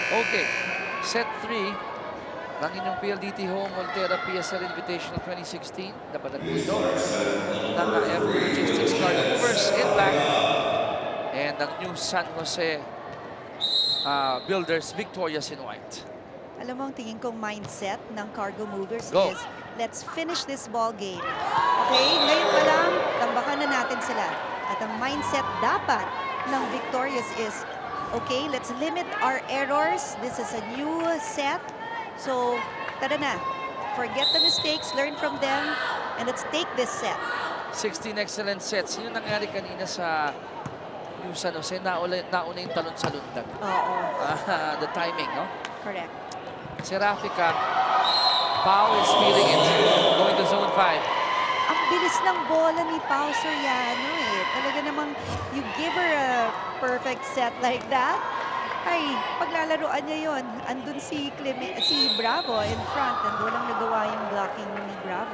Okay, set 3 ng inyong PLDT Home Montera PSL Invitational 2016. Dapat nandito ng F2 Logistics Cargo Movers in black and ang New San Jose Builders Victorious in white. Alam mo, ang tingin kong mindset ng Cargo Movers Go. is, let's finish this ball game. Okay? Ngayon pa lang, tambakan na natin sila. At ang mindset dapat ng Victorious is, okay, let's limit our errors. This is a new set. So, tara na. Forget the mistakes, learn from them, and let's take this set. 16 excellent sets. Yun nangyari kanina sa New San Jose. Nauna yung talon sa lundag. Oo. The timing, no? Correct. Serafica, Pau is feeling it. Going to zone 5. Ang bilis ng bola ni Pau Soriano eh. Talaga namang you give her a perfect set like that. Ay, paglalaroan niya yon, andun si Bravo in front and walang nagawa yung blocking ni Bravo.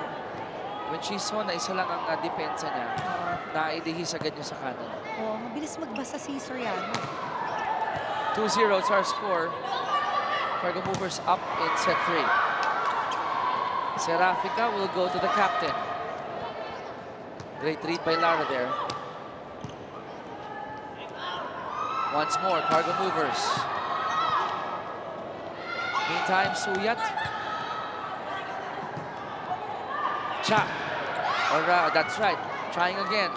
When she saw na isa lang ang depensa niya, naidihis agad niya sa kanan. Oh, mabilis magbasa si Soriano. 2-0 is our score. Cargo Movers up in set 3. Serafica will go to the captain. Great read by Lara there. Once more, Cargo Movers. Meantime, Suyat. Cha. That's right. Trying again.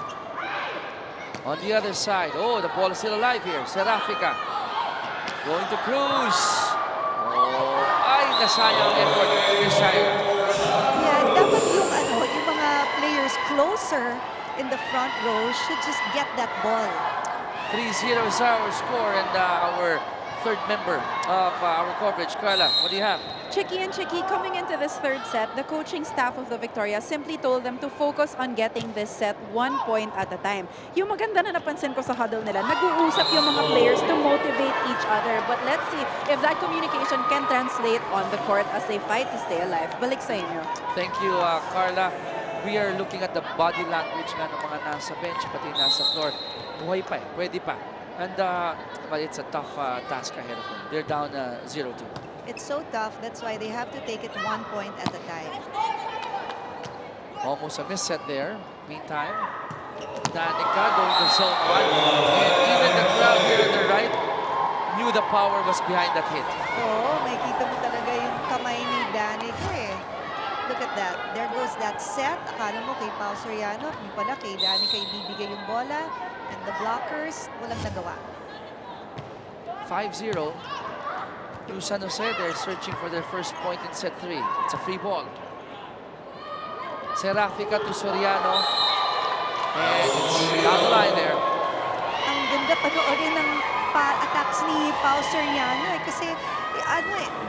On the other side. Oh, the ball is still alive here. Serafica. Going to Cruz. Oh, ay, nasayang effort. Yeah, dapat yung mga players closer in the front row should just get that ball. 3-0 is our score and our third member of our coverage. Carla, what do you have? Tricky and tricky. Coming into this third set, the coaching staff of the Victoria simply told them to focus on getting this set 1 point at a time. Yung maganda na napansin ko sa huddle nila, nag-uusap yung mga players to motivate each other. But let's see if that communication can translate on the court as they fight to stay alive. Balik sa inyo. Thank you, Carla. We are looking at the body language nga ng mga nasa bench, pati nasa floor. Buhay pa eh, pwede pa. And but it's a tough task ahead of them. They're down 0-2. It's so tough. That's why they have to take it 1 point at a time. Almost a misset there. Meantime, Danica going to zone 1. And even the crowd here on the right knew the power was behind that hit. Oo, may kita mo talaga yung kamay ni Danica eh. Look at that. There goes that set. Akala mo kay Pau Soriano. Hindi pala kay Danica ibibigay yung bola. And the blockers, walang nagawa. 5-0. New San Jose, they're searching for their first point in set 3. It's a free ball. Serafica to Soriano. And it's down the line there. Ang ganda panoorin ng attacks ni Pau Soriano eh. Kasi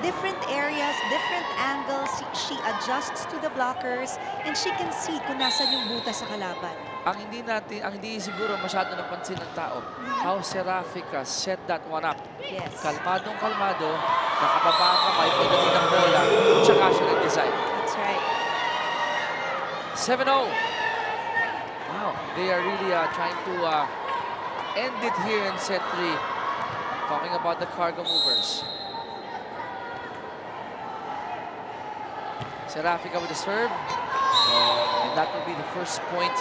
different areas, different angles. She adjusts to the blockers and she can see kung nasan yung butas sa kalaban. Ang hindi siguro masyado napansin ng tao, how Serafica set that one up. Yes. Kalmadong-kalmado, nakababa ang kamay, pagdating ng bola, tsaka siya nag-design. That's right. 7-0. Wow, they are really trying to end it here in set 3. Talking about the Cargo Movers. Serafica with the serve. And that will be the first point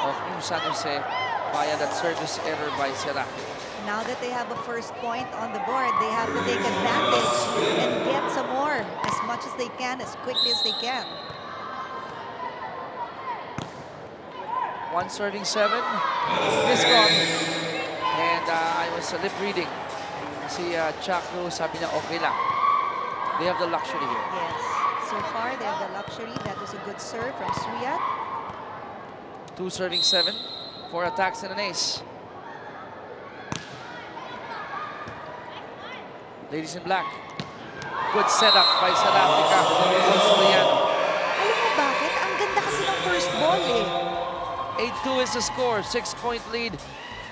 of New San Jose via that service error by Serafica. Now that they have a first point on the board, they have to take advantage and get some more as much as they can, as quickly as they can. One serving 7. Miscon. And I was lip reading. Si Chaco, sabi niya okay lang. They have the luxury here. Yes. So far, they have the luxury. That was a good serve from Suyat. 2 serving 7. 4 attacks and an ace. Ladies in black. Good setup by Serafica. Alam mo bakit? Ang ganda kasi ng first ball eh. 8-2 is the score. 6-point lead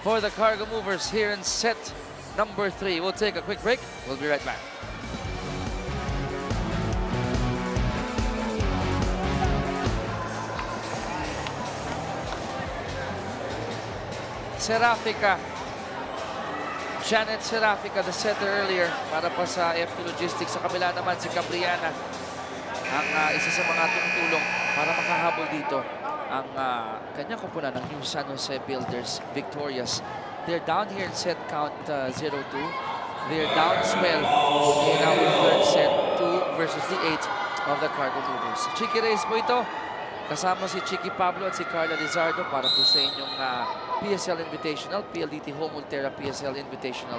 for the Cargo Movers here in set number 3. We'll take a quick break. We'll be right back. Serafica Janet Serafica, the setter earlier, para pa sa F2 Logistics. Sa kabila naman si Cabriana, ang isa sa mga tumutulong para makahabol dito ang kanyang kupunan ng New San Jose Builders Victorious. They're down here in set count 0-2. They're down as well in our third set, 2 versus the 8 of the Cargo Movers. Chiqui Reyes po ito. Kasama si Chiqui Pablo at si Carla Lizardo para po sa inyong PSL Invitational, PLDT Home Ultera PSL Invitational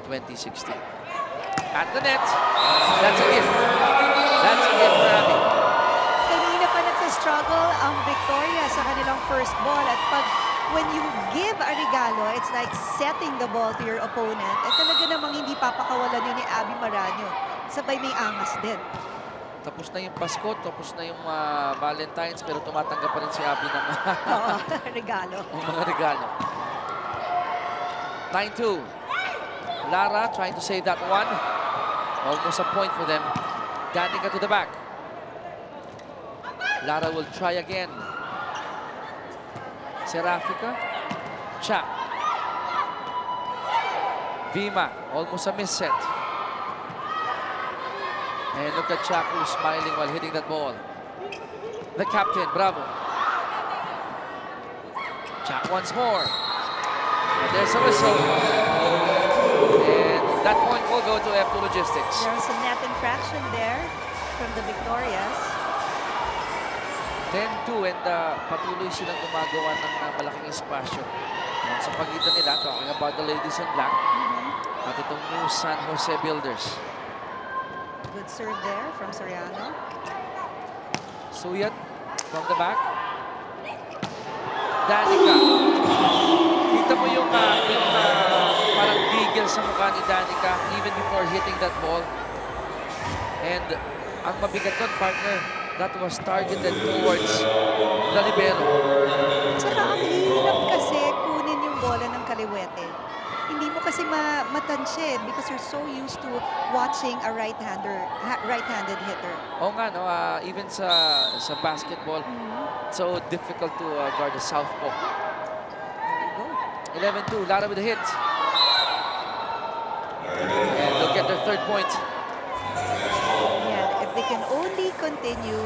2016. At the net, that's a gift. That's a gift for Abby. Kanina pa nagsa-struggle ang Victoria sa kanilang first ball. At when you give a regalo, it's like setting the ball to your opponent. At talaga namang hindi papakawalan yun ni Abby Maraño. Sabay may angas din. Tapos na yung Pasko, tapos na yung Valentine's, pero tumatanggap pa rin si Abby ng Oo, regalo. mga regalo. 9-2. Lara trying to save that one. Almost a point for them. Danica to the back. Lara will try again. Serafica. Cha. Vima, almost a miss set. And look at Chaku smiling while hitting that ball. The captain, bravo. Chak once more. And there's a whistle. And that point will go to F2 Logistics. There's a net infraction there from the Victorias. 10-2 and patuloy silang gumagawa ng malaking espasyo. Sa pagitan nila, talking about the ladies in black at itong New San Jose Builders. Good serve there from Soriano. Suyat from the back. Danica. Kita mo yung parang gigil sa mukha ni Danica even before hitting that ball. And ang mabigat doon, partner, that was targeted towards the libero. Tsaka ang hirap kasi kunin yung bola ng kaliwete. Hindi mo kasi matansya because you're so used to watching a right-handed hitter. Oo nga, no? Even sa basketball, so difficult to guard the southpaw. There you go. 11-2, Lara with a hit. And they'll get their third point. Yeah, if they can only continue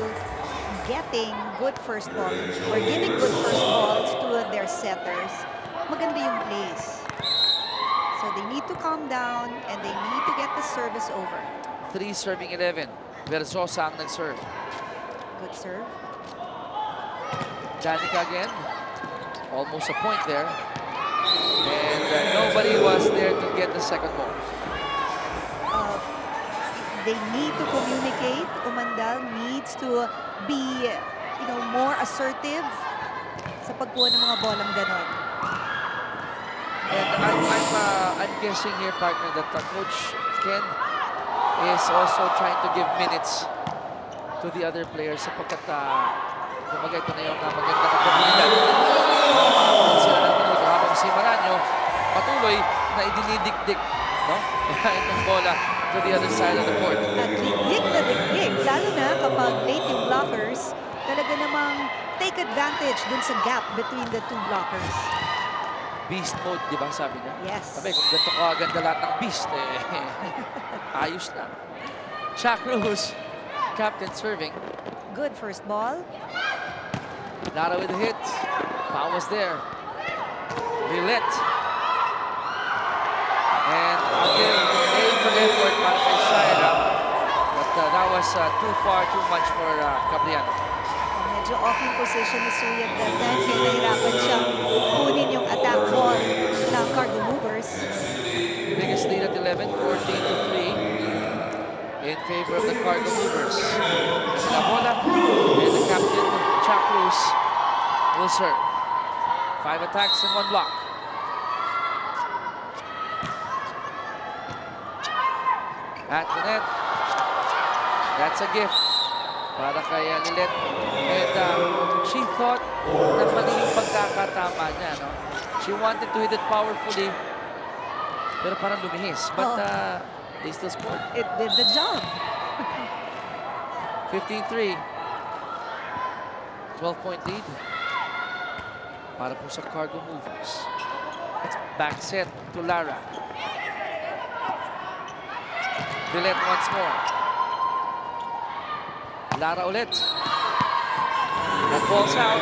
getting good first ball or giving good first balls to their setters, maganda yung plays. So they need to calm down and they need to get the service over. 3 serving 11. Versosa ang nag-serve. Good serve. Danica again. Almost a point there. And nobody was there to get the second ball. They need to communicate. Umandal needs to be, more assertive sa pagkuha ng mga bolang ganon. And I'm guessing here, partner, that Coach Ken is also trying to give minutes to the other players sapagkat kumbaga ito na yung magandang oportunidad. Sila ng minuto habang si Maraño patuloy na idinidikdik, no? Itong bola to the other side of the court. At dikdik na dikdik, lalo na kapag late yung blockers, talaga namang take advantage dun sa gap between the two blockers. Beast mode, di ba sabi niya? Yes. Sabi, kung ganito kaganda lahat ng beast, ayos na. Shaq Cruz, captain serving. Good first ball. Lara with the hit. Pau was there. Lilette. And I'll give A for effort para kay Shaira. But that was too far, too much for Cabriano. Medyo off yung position ni Suyat that time. Kaya nahirapan siyang kunin yung attack ball ng Cargo Movers. Biggest lead at 11, 14-3 in favor of the Cargo Movers. La bola, and the captain, Chuck Cruz, will serve. 5 attacks and 1 block. At the net, that's a gift para kay Lilette. And she thought na mali yung pagkakatama niya, no? She wanted to hit it powerfully, pero parang lumihis. But they still scored. It did the job. 15-3. 12-point lead para po sa Cargo Movers. It's back set to Lara. Billet once more. Lara ulit. That ball's out.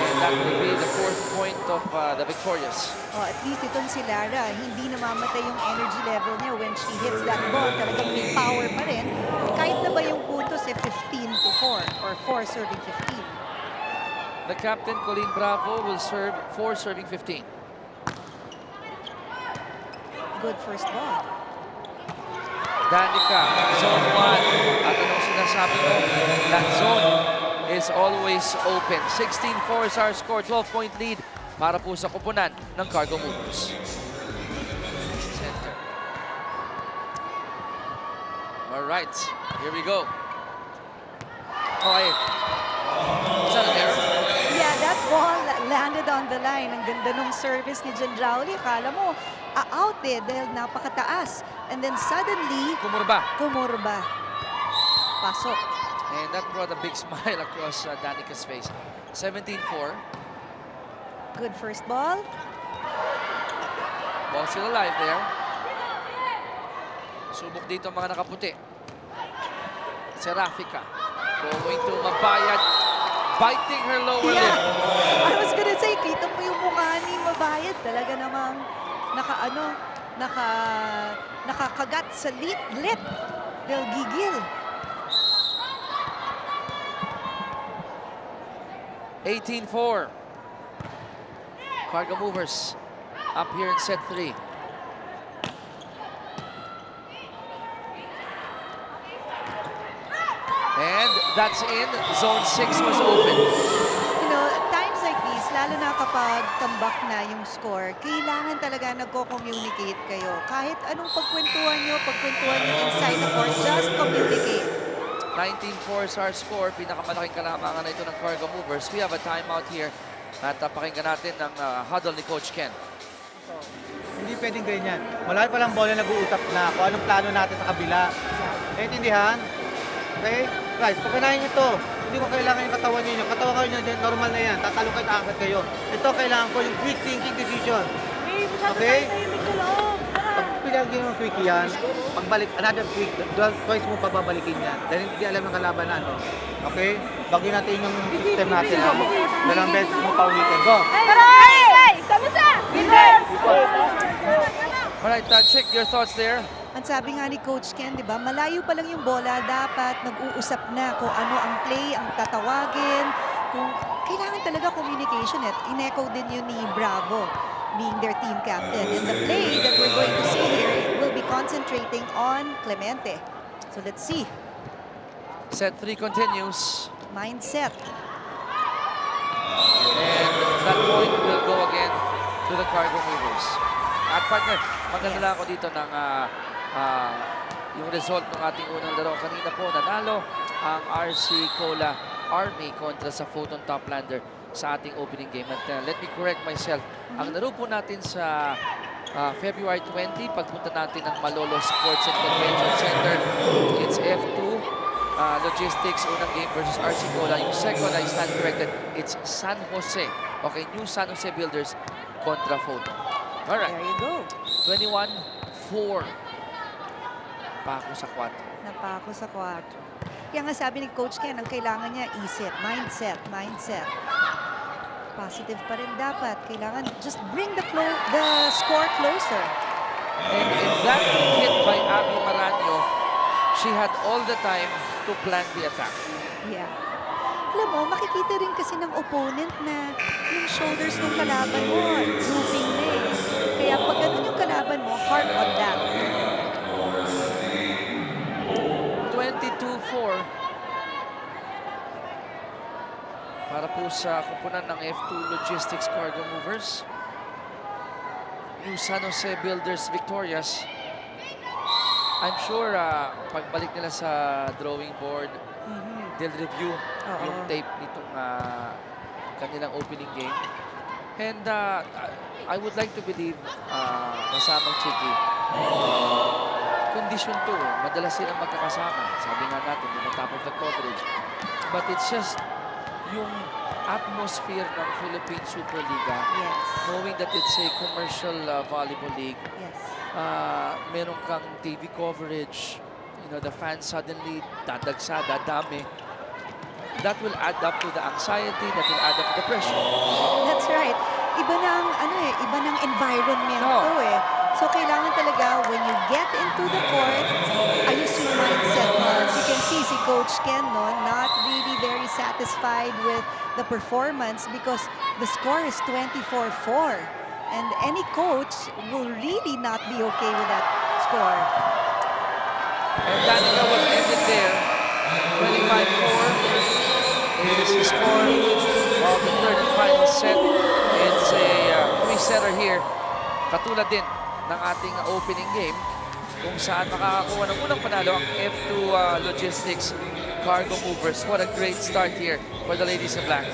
And that will be the 4th point of the Victorious. Oh, at least itong si Lara, hindi namamatay yung energy level niya when she hits that ball. Talagang may power pa rin. Kahit na ba yung puntos 15-4 or 4 serving 15. The captain, Colleen Bravo, will serve 4 serving 15. Good first ball. Danica, zone 1. At anong sinasabi mo? That zone is always open. 16-4 is our score. 12-point lead para po sa kupunan ng Cargo Movers. Center. All right, here we go. Okay. Is that an error? Yeah, that ball landed on the line. Ang ganda nung service ni Jandrauli. Akala mo, out eh dahil napakataas. And then suddenly, kumurba. Pasok. And that brought a big smile across Danica's face. 17-4. Good first ball. Ball still alive there. Subok dito ang mga nakaputi. Serafika going to Mabayad, biting her lower lip. I was gonna say, kita mo yung mukha ni Mabayad. Talaga namang nakakagat sa lip. Del gigil. 18-4. Cargo Movers up here in set 3. And that's in. Zone 6 was open. You know, at times like this, lalo na kapag tambak na yung score, kailangan talaga nagko-communicate kayo. Kahit anong pagkwentuhan nyo inside the court, just communicate. 19-4 is our score. Pinakamalaking kalamangan na ito ng Cargo Movers. We have a timeout here. At pakinggan natin ang huddle ni Coach Ken. Hindi pwedeng ganyan. Malaki pa lang bola nag-uusap na kung anong plano natin sa kabila. Naintindihan? Okay? Guys, pagkanahin ito. Hindi ko kailangan yung katawan ninyo. Katawan kayo nyo, normal na yan. Tatalo kayo, taakit kayo. Ito, kailangan ko yung quick thinking decision. Okay? Pag pinagin mo quick yan, pagbalik, another quick, twice mo pagbabalikin yan. Dahil hindi alam ng kalaban na ano. Okay? Bagay natin yung system natin. Dalawang beses mo paulitin. Go! Alright, check your thoughts there. Ang sabi nga ni Coach Ken, di ba, malayo pa lang yung bola, dapat nag-uusap na kung ano ang play, ang tatawagin. Kung kailangan talaga communication at in-echo din yun ni Bravo, being their team captain. And the play that we're going to see here will be concentrating on Clemente. So let's see. Set 3 continues. Mindset. And that point will go again to the Cargo Movers. At partner, maganda lang ako dito ng yung result ng ating unang laro. Kanina po, nanalo ang RC Cola Army kontra sa Photon Toplander sa ating opening game. At let me correct myself. Ang laro po natin sa February 20, pagpunta natin ng Malolo Sports and Convention Center, it's F2 Logistics, unang game versus RC Cola. Yung second, I stand corrected, it's San Jose. Okay, New San Jose Builders kontra Photon. Alright. There you go. 21-4. Pako sa 4. Napako sa 4. Kaya nga sabi ni Coach Ken, ang kailangan niya isip, mindset. Positive pa rin dapat. Kailangan just bring the score closer. And in that hit by Abby Maranyo, she had all the time to plan the attack. Yeah. Alam mo, makikita rin kasi ng opponent na yung shoulders ng kalaban mo, drooping na eh. Kaya pag ganun yung kalaban mo, hard on that. 22-4. Para po sa kupunan ng F2 Logistics Cargo Movers. New San Jose Builders victorious. I'm sure pagbalik nila sa drawing board, they'll review yung tape nitong kanilang opening game. And I would like to believe, kasamang Chiki, condition to, madalas silang magkakasama. Sabi nga natin, di ba, top of the coverage. But it's just yung atmosphere ng Philippine Superliga, Yes. knowing that it's a commercial volleyball league. Yes. meron kang TV coverage, you know, the fans suddenly dadagsa, dadami. That will add up to the anxiety, that will add up to the pressure. That's right. Iba ng, iba ng environment to eh. So, kailangan talaga, when you get into the court, ayos yung mindset mo. As you can see, si Coach Ken, no, not really very satisfied with the performance because the score is 24-4. And any coach will really not be okay with that score. And Danica will end it there. 25-4 is the score of the third and final set. It's a three-setter here. Katulad din ng ating opening game kung saan makakakuha ng unang panalo ang F2 Logistics Cargo Movers. What a great start here for the ladies in black.